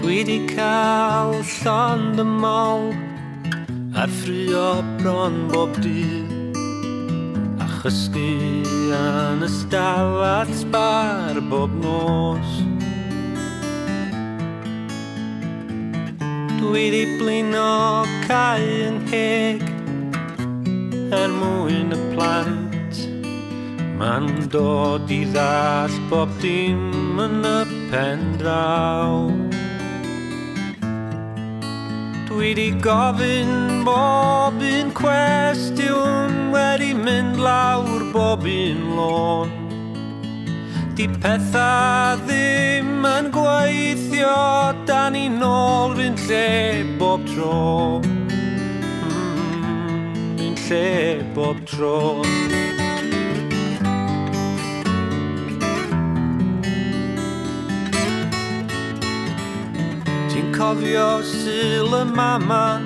Dwi 'di cael llond y mol ar ffrio bron bob dydd a chysgu yn y stafell sbar bob nos. Dwi 'di blino cau yng ngheg mwyn y plant. Ma'n dod I ddall bob dim yn y pen draw. Dwi 'di gofyn bob un cwestiwn wedi mynd lawr bob un lôn. Di pethau ddim yn gweithio, da ni nôl r'un lle bob tro. R'un lle bob tro. Ti'n cofio syl y mama,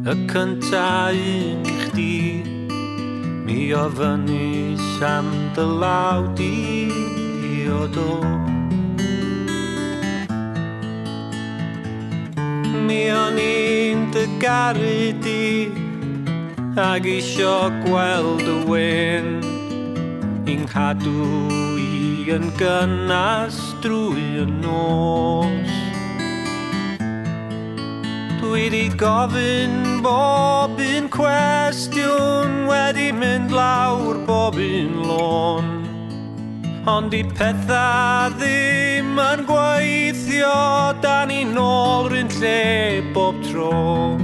y cynta un I chdi. Mi o fyny sam dy law di o do. Mi o'n i'n dy garu di ag isio gweld y wyn i'n cadw I yn gynas drwy y nos. Dwi 'di gofyn bob un cwestiwn wedi mynd lawr bob un lôn. Ond I pethau ddim yn gweithio, da ni nôl r'un lle bob tro.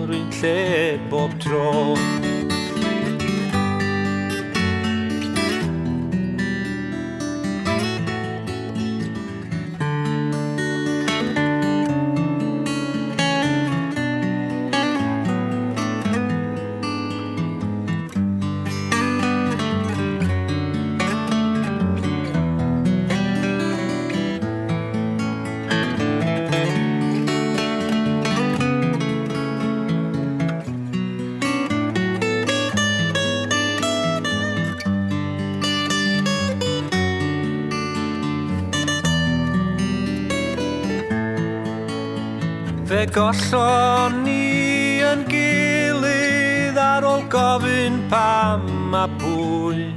R'un lle bob tro. Fe gollon ni yn gilydd ar ôl gofyn pam a pwy.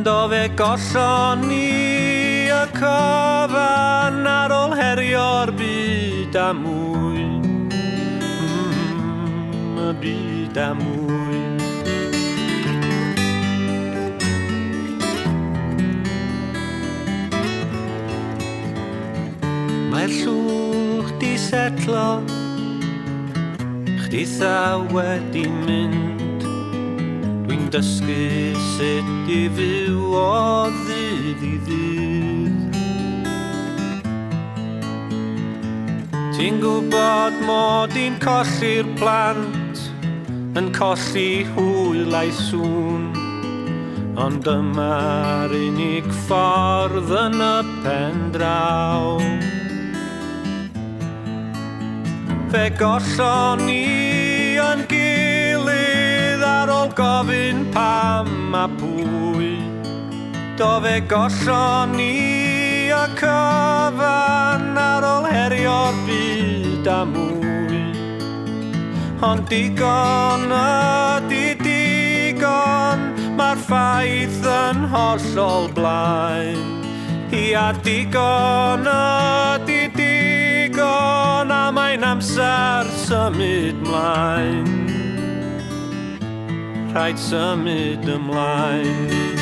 Do fe gollon ni y cofan ar ôl herio'r byd a mwy. Y byd a mwy. Mae'r llwch di setlo, chditha wedi mynd. Dwi'n dysgu sut I fyw o ddydd I ddydd. Ti'n gwybod mod i'n colli'r plant, yn colli hwyl a'i sŵn. Ond dyma'r unig ffordd yn y pen draw. Fe gollon ni yn gilydd ar ôl gofyn pam a pwy. Do fe gollon ni y cyfan ar ôl herio'r byd a mwy. Ond digon ydi digon, mae'r ffaith yn hollol blaen. Ia digon ydi digon, a mae'n amser symud mlaen. Rhaid symud ymlaen.